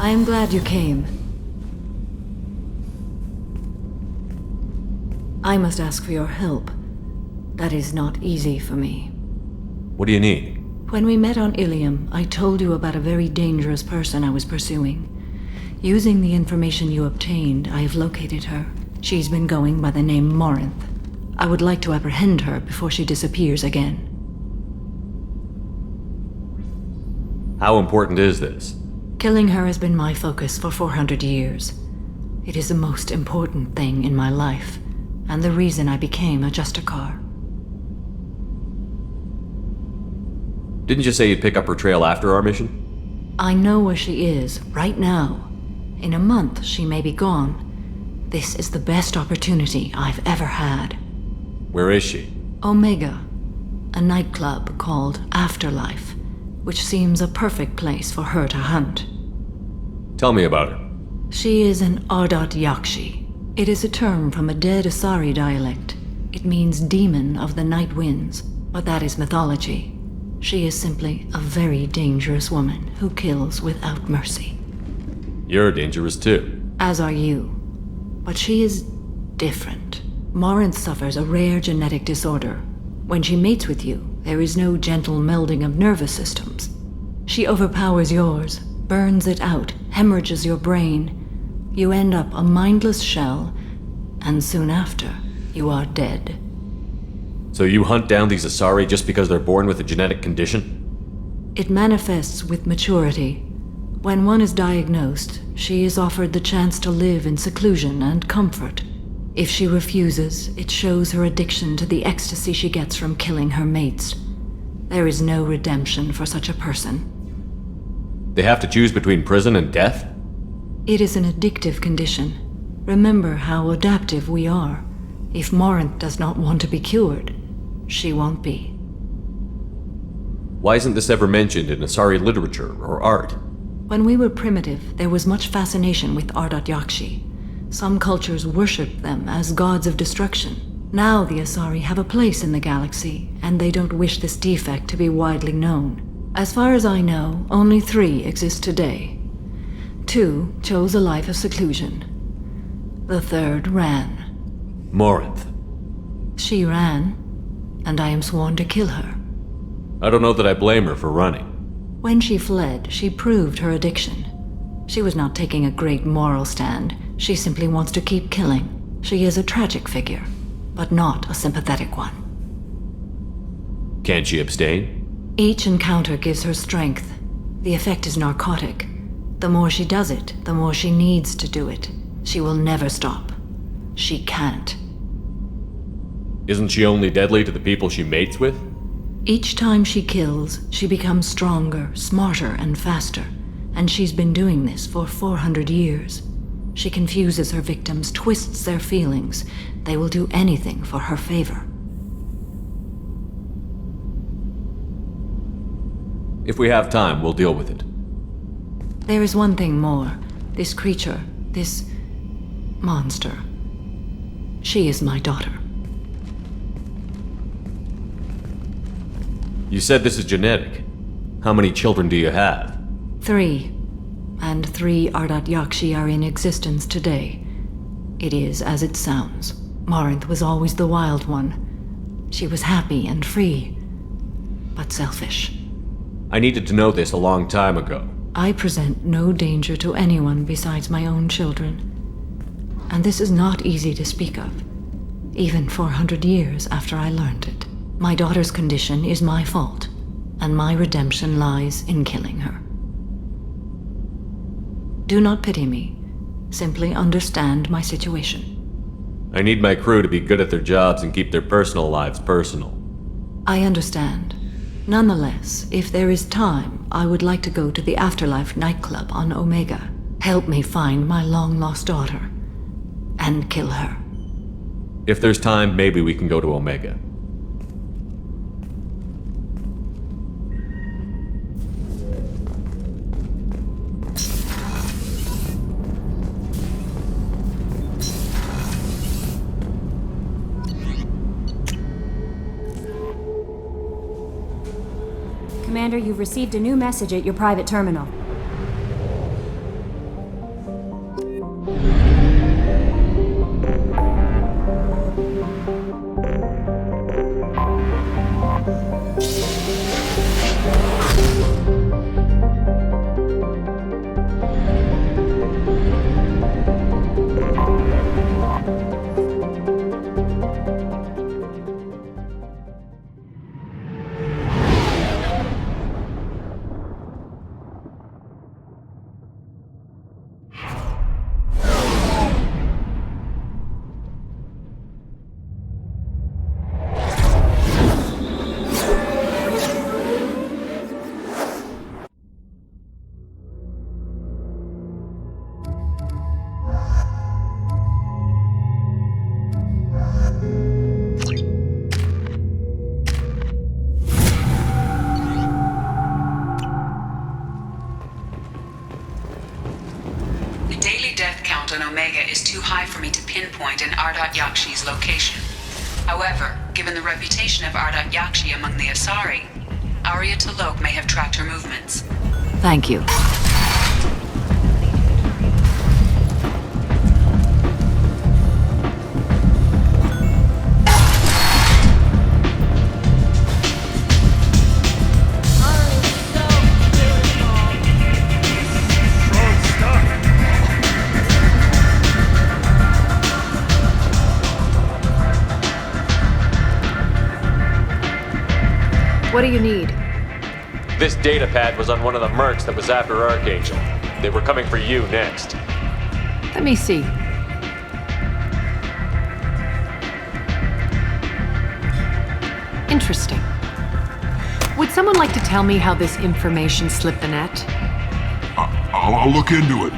I am glad you came. I must ask for your help. That is not easy for me. What do you need? When we met on Ilium, I told you about a very dangerous person I was pursuing. Using the information you obtained, I have located her. She's been going by the name Morinth. I would like to apprehend her before she disappears again. How important is this? Killing her has been my focus for 400 years. It is the most important thing in my life, and the reason I became a Justicar. Didn't you say you'd pick up her trail after our mission? I know where she is, right now. In a month, she may be gone. This is the best opportunity I've ever had. Where is she? Omega, a nightclub called Afterlife, which seems a perfect place for her to hunt. Tell me about her. She is an Ardat Yakshi. It is a term from a dead Asari dialect. It means demon of the night winds, but that is mythology. She is simply a very dangerous woman who kills without mercy. You're dangerous too. As are you. But she is different. Morinth suffers a rare genetic disorder. When she mates with you, there is no gentle melding of nervous systems. She overpowers yours, burns it out, hemorrhages your brain. You end up a mindless shell, and soon after, you are dead. So you hunt down these Asari just because they're born with a genetic condition? It manifests with maturity. When one is diagnosed, she is offered the chance to live in seclusion and comfort. If she refuses, it shows her addiction to the ecstasy she gets from killing her mates. There is no redemption for such a person. They have to choose between prison and death? It is an addictive condition. Remember how adaptive we are. If Morinth does not want to be cured, she won't be. Why isn't this ever mentioned in Asari literature or art? When we were primitive, there was much fascination with Ardat Yakshi. Some cultures worshipped them as gods of destruction. Now the Asari have a place in the galaxy, and they don't wish this defect to be widely known. As far as I know, only 3 exist today. 2 chose a life of seclusion. The 3rd ran. Morinth. She ran, and I am sworn to kill her. I don't know that I blame her for running. When she fled, she proved her addiction. She was not taking a great moral stand. She simply wants to keep killing. She is a tragic figure, but not a sympathetic one. Can't she abstain? Each encounter gives her strength. The effect is narcotic. The more she does it, the more she needs to do it. She will never stop. She can't. Isn't she only deadly to the people she mates with? Each time she kills, she becomes stronger, smarter, and faster. And she's been doing this for 400 years. She confuses her victims, twists their feelings. They will do anything for her favor. If we have time, we'll deal with it. There is one thing more. This creature, this monster. She is my daughter. You said this is genetic. How many children do you have? 3. And 3 Ardat Yakshi are in existence today. It is as it sounds. Morinth was always the wild one. She was happy and free, but selfish. I needed to know this a long time ago. I present no danger to anyone besides my own children. And this is not easy to speak of, even 400 years after I learned it. My daughter's condition is my fault, and my redemption lies in killing her. Do not pity me. Simply understand my situation. I need my crew to be good at their jobs and keep their personal lives personal. I understand. Nonetheless, if there is time, I would like to go to the Afterlife nightclub on Omega. Help me find my long-lost daughter, and kill her. If there's time, maybe we can go to Omega. Commander, you've received a new message at your private terminal. Is too high for me to pinpoint an Ardat Yakshi's location. However, given the reputation of Ardat Yakshi among the Asari, Arya T'Loak may have tracked her movements. Thank you. What do you need? This data pad was on one of the mercs that was after Archangel. They were coming for you next. Let me see. Interesting. Would someone like to tell me how this information slipped the net? I'll look into it.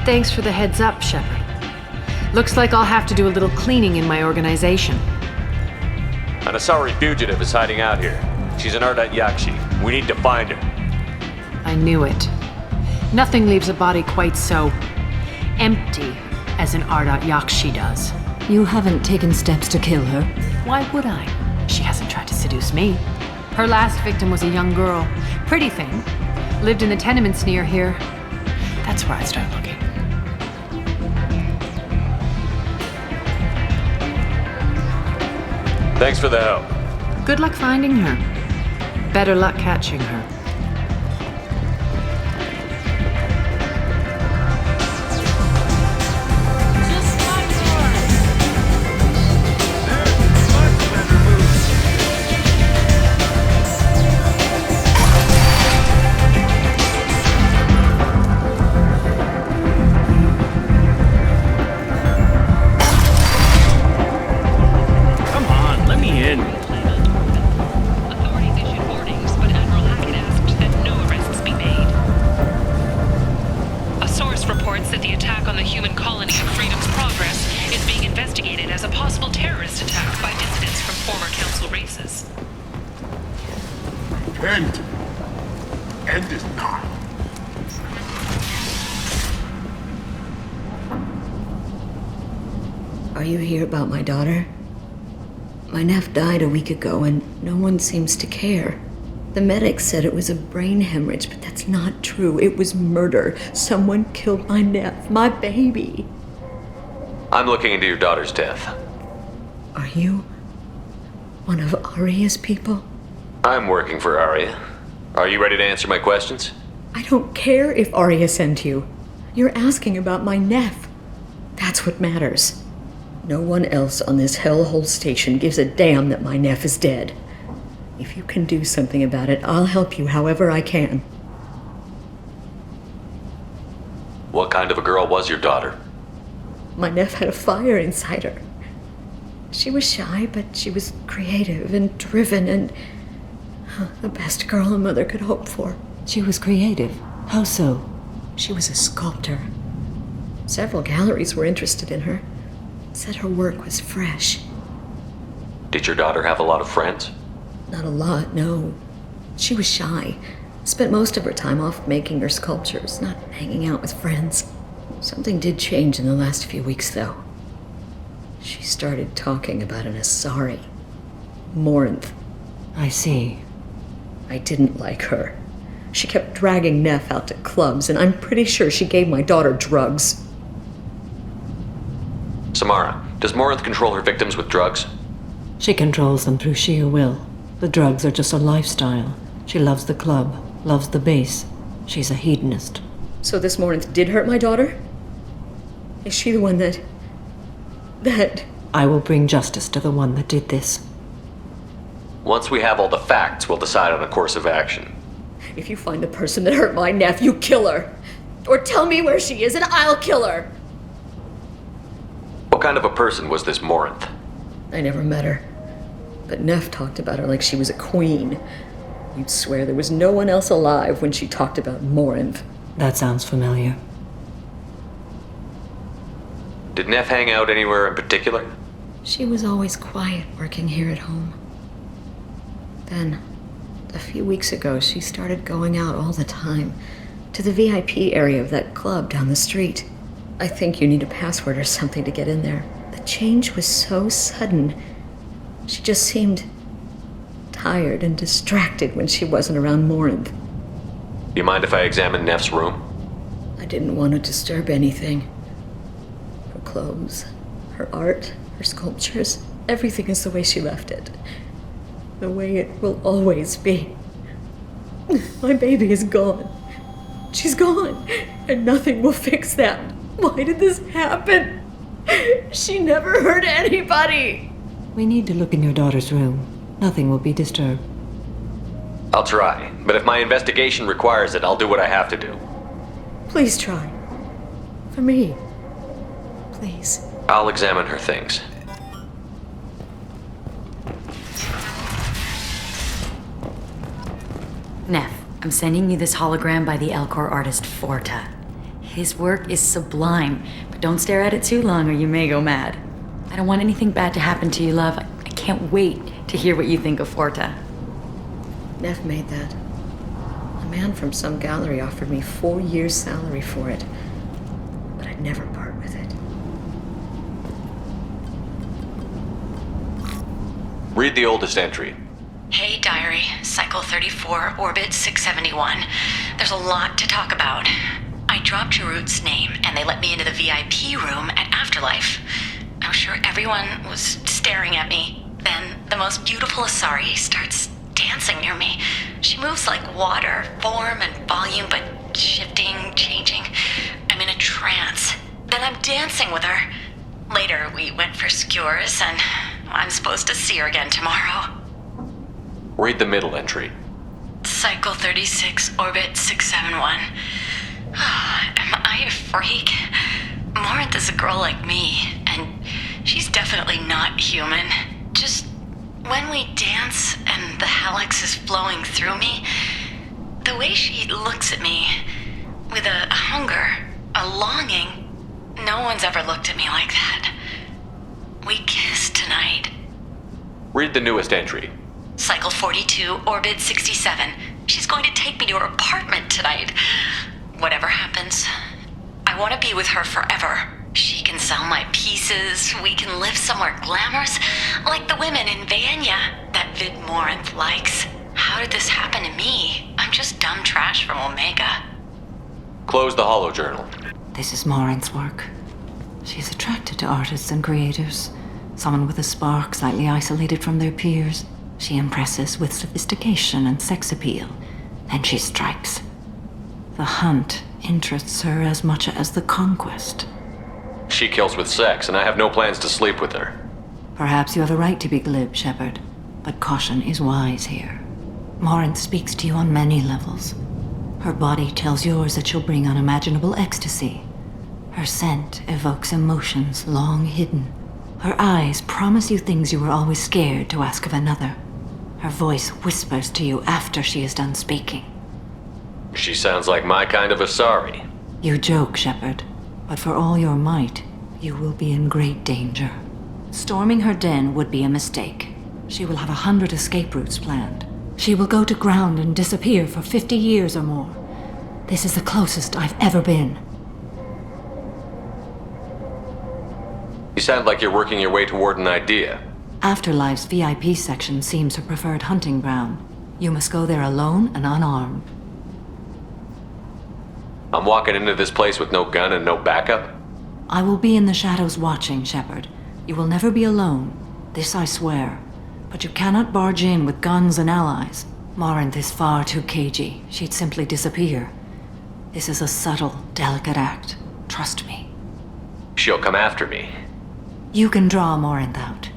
Thanks for the heads up, Shepard. Looks like I'll have to do a little cleaning in my organization. An Asari fugitive is hiding out here. She's an Ardat Yakshi. We need to find her. I knew it. Nothing leaves a body quite so empty as an Ardat Yakshi does. You haven't taken steps to kill her? Why would I? She hasn't tried to seduce me. Her last victim was a young girl. Pretty thing. Lived in the tenements near here. That's where I start looking. Thanks for the help. Good luck finding her. Better luck catching her. Come on, let me in. Authorities issued warnings, but Admiral Hackett asked that no arrests be made. A source reports that the attack on the human colony of Freedom's Progress is being investigated as a possible terrorist attack by dissidents from former council races. End is not. Are you here about my daughter? My nephew died a week ago and no one seems to care. The medics said it was a brain hemorrhage, but that's not true. It was murder. Someone killed my nephew, my baby. I'm looking into your daughter's death. Are you one of Arya's people? I'm working for Arya. Are you ready to answer my questions? I don't care if Arya sent you. You're asking about my nephew. That's what matters. No one else on this hellhole station gives a damn that my nephew is dead. If you can do something about it, I'll help you however I can. What kind of a girl was your daughter? My nephew had a fire inside her. She was shy, but she was creative and driven and the best girl a mother could hope for. She was creative? How so? She was a sculptor. Several galleries were interested in her. Said her work was fresh. Did your daughter have a lot of friends? Not a lot, no. She was shy. Spent most of her time off making her sculptures, not hanging out with friends. Something did change in the last few weeks, though. She started talking about an Asari. Morinth. I see. I didn't like her. She kept dragging Neff out to clubs, and I'm pretty sure she gave my daughter drugs. Samara, does Morinth control her victims with drugs? She controls them through sheer will. The drugs are just a lifestyle. She loves the club, loves the base. She's a hedonist. So this Morinth did hurt my daughter? Is she the one that... I will bring justice to the one that did this. Once we have all the facts, we'll decide on a course of action. If you find the person that hurt my nephew, kill her. Or tell me where she is and I'll kill her. What kind of a person was this Morinth? I never met her. But Neff talked about her like she was a queen. You'd swear there was no one else alive when she talked about Morinth. That sounds familiar. Did Neff hang out anywhere in particular? She was always quiet working here at home. Then, a few weeks ago, she started going out all the time to the VIP area of that club down the street. I think you need a password or something to get in there. The change was so sudden. She just seemed tired and distracted when she wasn't around Morinth. You mind if I examine Neff's room? I didn't want to disturb anything. Her clothes, her art, her sculptures, everything is the way she left it. The way it will always be. My baby is gone. She's gone, and nothing will fix that. Why did this happen? She never hurt anybody. We need to look in your daughter's room. Nothing will be disturbed. I'll try, but if my investigation requires it, I'll do what I have to do. Please try. For me. Please. I'll examine her things. Neff, I'm sending you this hologram by the Elcor artist Forta. His work is sublime, but don't stare at it too long or you may go mad. I don't want anything bad to happen to you, love. I can't wait to hear what you think of Forta. Neff made that. A man from some gallery offered me 4 years' salary for it, but I'd never part with it. Read the oldest entry. Hey, diary. Cycle 34, orbit 671. There's a lot to talk about. I dropped Jarut's name, and they let me into the VIP room at Afterlife. I was sure everyone was staring at me. Then the most beautiful Asari starts dancing near me. She moves like water, form and volume, but shifting, changing. I'm in a trance. Then I'm dancing with her. Later, we went for skewers, and I'm supposed to see her again tomorrow. Read the middle entry. Cycle 36, orbit 671. Am I a freak? Morinth is a girl like me, and she's definitely not human. Just when we dance and the helix is flowing through me, the way she looks at me, with a hunger, a longing, no one's ever looked at me like that. We kissed tonight. Read the newest entry. Cycle 42, orbit 67. She's going to take me to her apartment tonight. Whatever happens, I want to be with her forever. She can sell my pieces. We can live somewhere glamorous, like the women in Vanya that Vid Morinth likes. How did this happen to me? I'm just dumb trash from Omega. Close the holojournal. This is Morinth's work. She's attracted to artists and creators. Someone with a spark, slightly isolated from their peers. She impresses with sophistication and sex appeal. Then she strikes. The hunt interests her as much as the conquest. She kills with sex, and I have no plans to sleep with her. Perhaps you have a right to be glib, Shepard, but caution is wise here. Morinth speaks to you on many levels. Her body tells yours that she'll bring unimaginable ecstasy. Her scent evokes emotions long hidden. Her eyes promise you things you were always scared to ask of another. Her voice whispers to you after she is done speaking. She sounds like my kind of Asari. You joke, Shepard, but for all your might, you will be in great danger. Storming her den would be a mistake. She will have 100 escape routes planned. She will go to ground and disappear for 50 years or more. This is the closest I've ever been. You sound like you're working your way toward an idea. Afterlife's VIP section seems her preferred hunting ground. You must go there alone and unarmed. I'm walking into this place with no gun and no backup? I will be in the shadows watching, Shepard. You will never be alone. This I swear. But you cannot barge in with guns and allies. Morinth is far too cagey. She'd simply disappear. This is a subtle, delicate act. Trust me. She'll come after me. You can draw Morinth out.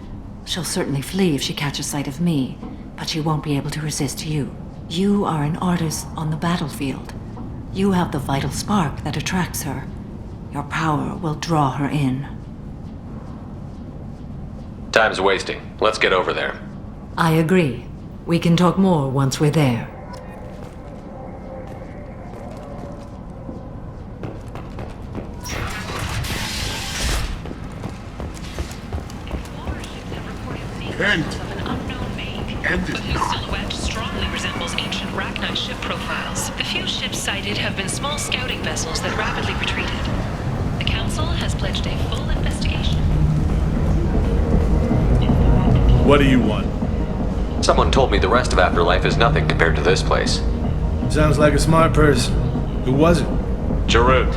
She'll certainly flee if she catches sight of me, but she won't be able to resist you. You are an artist on the battlefield. You have the vital spark that attracts her. Your power will draw her in. Time's wasting. Let's get over there. I agree. We can talk more once we're there. End. Of an unknown make, End but it whose now. silhouette strongly resembles ancient Rachni ship profiles. The few ships sighted have been small scouting vessels that rapidly retreated. The Council has pledged a full investigation. What do you want? Someone told me the rest of Afterlife is nothing compared to this place. Sounds like a smart person. Who was it? Jarut.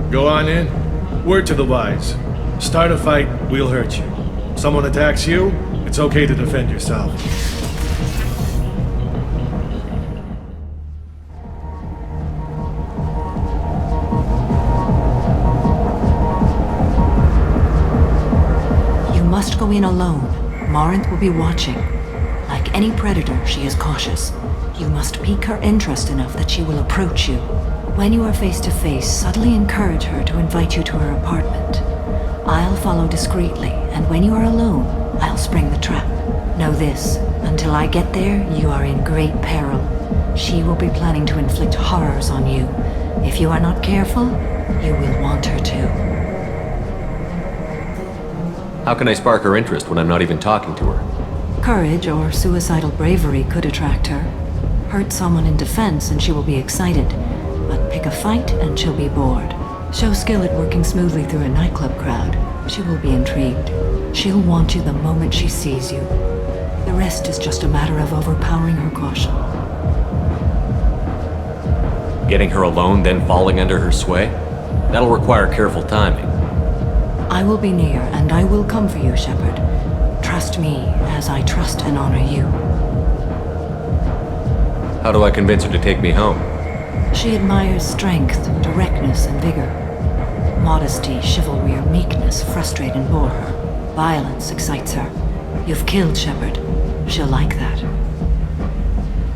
Go on in. Word to the wise. Start a fight, we'll hurt you. Someone attacks you, it's okay to defend yourself. You must go in alone. Morinth will be watching. Like any predator, she is cautious. You must pique her interest enough that she will approach you. When you are face to face, subtly encourage her to invite you to her apartment. I'll follow discreetly, and when you are alone, I'll spring the trap. Know this, until I get there, you are in great peril. She will be planning to inflict horrors on you. If you are not careful, you will want her to. How can I spark her interest when I'm not even talking to her? Courage or suicidal bravery could attract her. Hurt someone in defense and she will be excited, but pick a fight and she'll be bored. Show skill at working smoothly through a nightclub crowd. She will be intrigued. She'll want you the moment she sees you. The rest is just a matter of overpowering her caution. Getting her alone, then falling under her sway? That'll require careful timing. I will be near, and I will come for you, Shepard. Trust me, as I trust and honor you. How do I convince her to take me home? She admires strength, directness, and vigor. Modesty, chivalry, or meekness frustrate and bore her. Violence excites her. You've killed Shepard. She'll like that.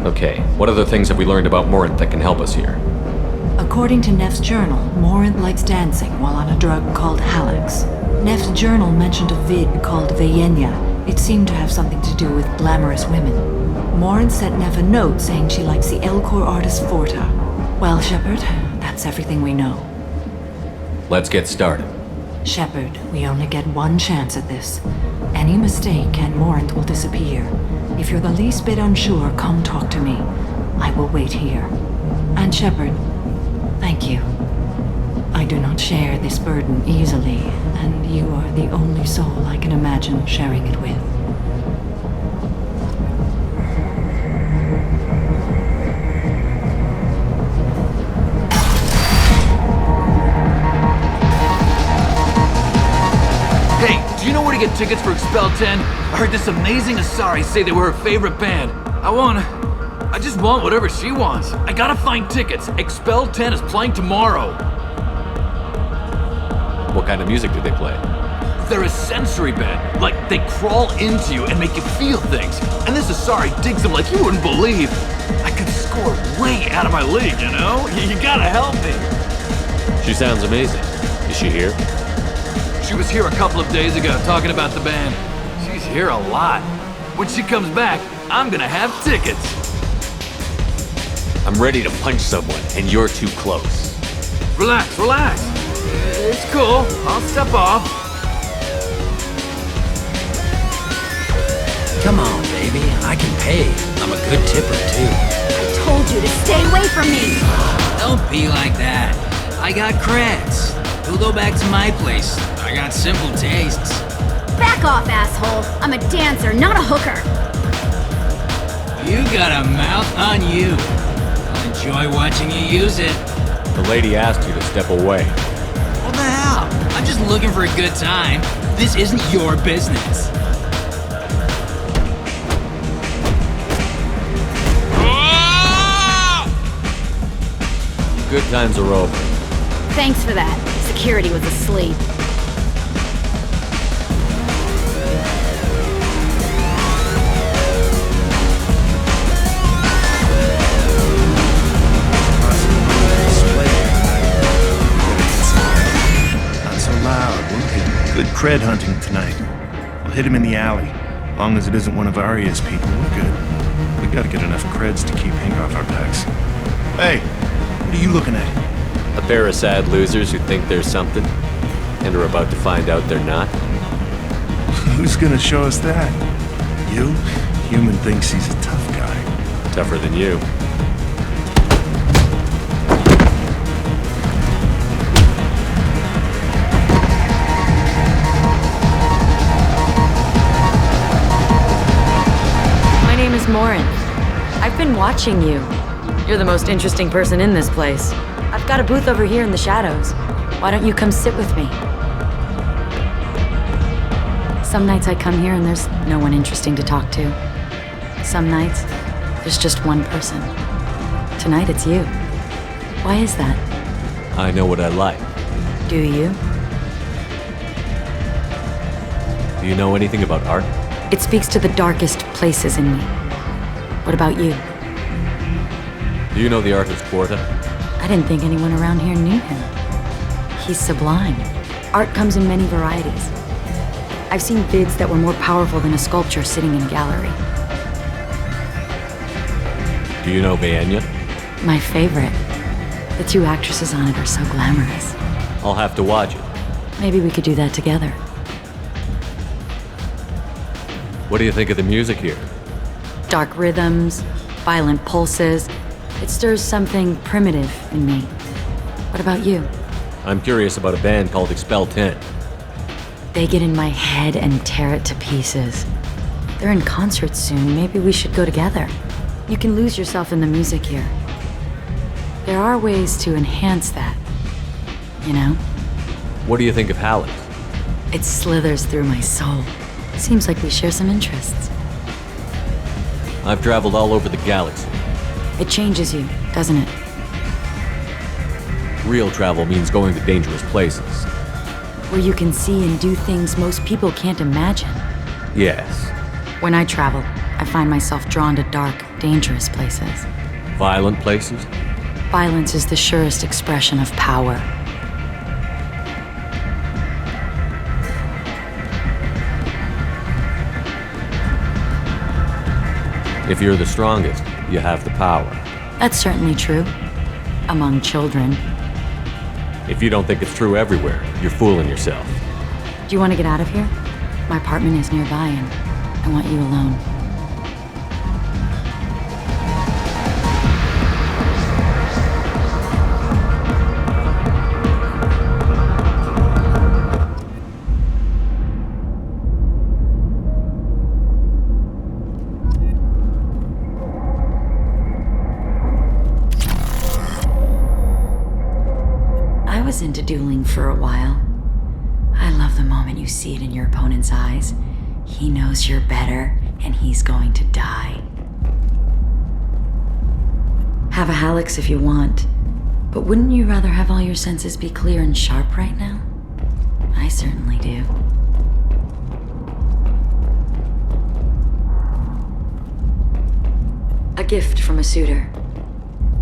Okay, what other things have we learned about Morinth that can help us here? According to Neff's journal, Morinth likes dancing while on a drug called Halax. Neff's journal mentioned a vid called Vayenya. It seemed to have something to do with glamorous women. Morinth sent Neff a note saying she likes the Elcor artist Forta. Well, Shepard, that's everything we know. Let's get started. Shepard, we only get one chance at this. Any mistake and Morinth will disappear. If you're the least bit unsure, come talk to me. I will wait here. And Shepard, thank you. I do not share this burden easily, and you are the only soul I can imagine sharing it with. Hey, do you know where to get tickets for Expel 10? I heard this amazing Asari say they were her favorite band. I just want whatever she wants. I gotta find tickets. Expel 10 is playing tomorrow. What kind of music do they play? They're a sensory band. Like, they crawl into you and make you feel things. And this Asari digs them like you wouldn't believe. I could score way out of my league, you know? You gotta help me. She sounds amazing. Is she here? She was here a couple of days ago talking about the band. She's here a lot. When she comes back, I'm gonna have tickets. I'm ready to punch someone, and you're too close. Relax, relax. It's cool. I'll step off. Come on, baby. I can pay. I'm a good tipper, too. I told you to stay away from me! Don't be like that. I got creds. We'll go back to my place. I got simple tastes. Back off, asshole! I'm a dancer, not a hooker! You got a mouth on you. I'll enjoy watching you use it. The lady asked you to step away. What the hell? I'm just looking for a good time. This isn't your business. Good times are over. Thanks for that. Security was asleep. Not so loud, we're good cred hunting tonight. We'll hit him in the alley. As long as it isn't one of Arya's people, we're good. We gotta get enough creds to keep Hank off our backs. Hey, what are you looking at? A pair of sad losers who think there's something, and are about to find out they're not. Who's gonna show us that? You? Human thinks he's a tough guy. Tougher than you. My name is Morin. I've been watching you. You're the most interesting person in this place. I've got a booth over here in the shadows. Why don't you come sit with me? Some nights I come here and there's no one interesting to talk to. Some nights, there's just one person. Tonight it's you. Why is that? I know what I like. Do you? Do you know anything about art? It speaks to the darkest places in me. What about you? Do you know the artist Porta? I didn't think anyone around here knew him. He's sublime. Art comes in many varieties. I've seen vids that were more powerful than a sculpture sitting in a gallery. Do you know Baenya? My favorite. The two actresses on it are so glamorous. I'll have to watch it. Maybe we could do that together. What do you think of the music here? Dark rhythms, violent pulses. It stirs something primitive in me. What about you? I'm curious about a band called Expel 10. They get in my head and tear it to pieces. They're in concert soon. Maybe we should go together. You can lose yourself in the music here. There are ways to enhance that, you know? What do you think of Halleck? It slithers through my soul. Seems like we share some interests. I've traveled all over the galaxy. It changes you, doesn't it? Real travel means going to dangerous places. Where you can see and do things most people can't imagine. Yes. When I travel, I find myself drawn to dark, dangerous places. Violent places? Violence is the surest expression of power. If you're the strongest, you have the power. That's certainly true. Among children. If you don't think it's true everywhere, you're fooling yourself. Do you want to get out of here? My apartment is nearby and I want you alone. I was into dueling for a while. I love the moment you see it in your opponent's eyes. He knows you're better, and he's going to die. Have a Hallex if you want, but wouldn't you rather have all your senses be clear and sharp right now? I certainly do. A gift from a suitor.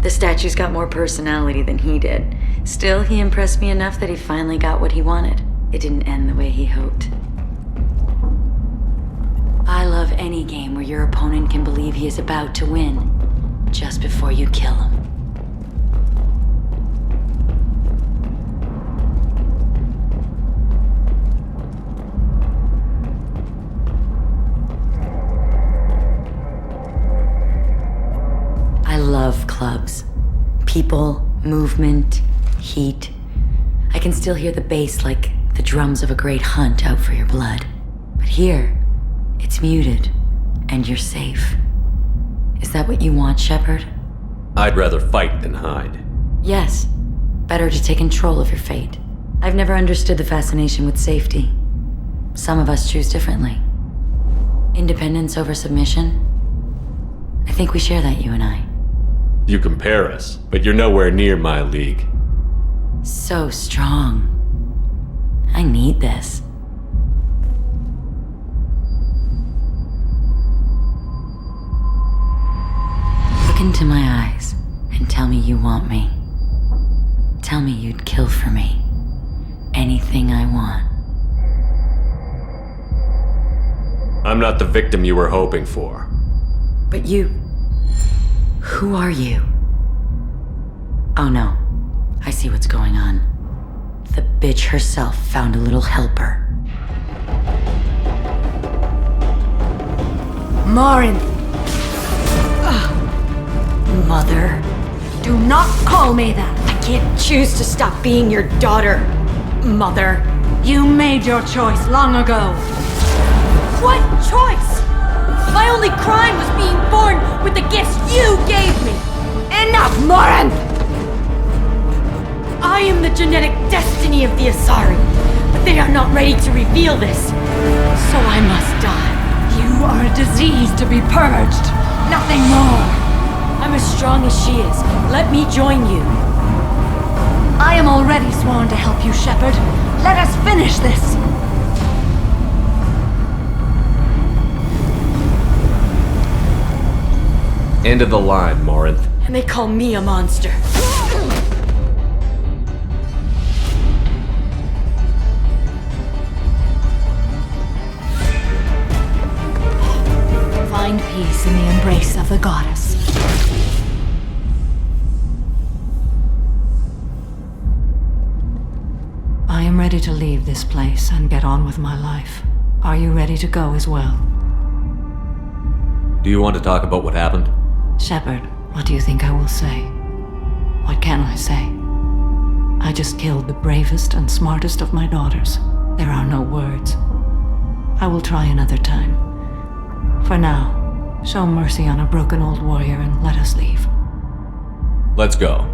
The statue's got more personality than he did. Still, he impressed me enough that he finally got what he wanted. It didn't end the way he hoped. I love any game where your opponent can believe he is about to win, just before you kill him. I love clubs. People, movement, heat. I can still hear the bass like the drums of a great hunt out for your blood. But here, it's muted, and you're safe. Is that what you want, Shepard? I'd rather fight than hide. Yes. Better to take control of your fate. I've never understood the fascination with safety. Some of us choose differently. Independence over submission? I think we share that, you and I. You compare us, but you're nowhere near my league. So strong. I need this. Look into my eyes and tell me you want me. Tell me you'd kill for me. Anything I want. I'm not the victim you were hoping for. But you... Who are you? Oh no. I see what's going on. The bitch herself found a little helper. Morin! Mother. Do not call me that! I can't choose to stop being your daughter, Mother. You made your choice long ago. What choice? My only crime was being born with the gifts you gave me! Enough, Morin! I am the genetic destiny of the Asari, but they are not ready to reveal this. So I must die. You are a disease to be purged. Nothing more. I'm as strong as she is. Let me join you. I am already sworn to help you, Shepard. Let us finish this. End of the line, Morinth. And they call me a monster. Find peace in the embrace of the goddess. I am ready to leave this place and get on with my life. Are you ready to go as well? Do you want to talk about what happened? Shepard, what do you think I will say? What can I say? I just killed the bravest and smartest of my daughters. There are no words. I will try another time. For now, show mercy on a broken old warrior and let us leave. Let's go.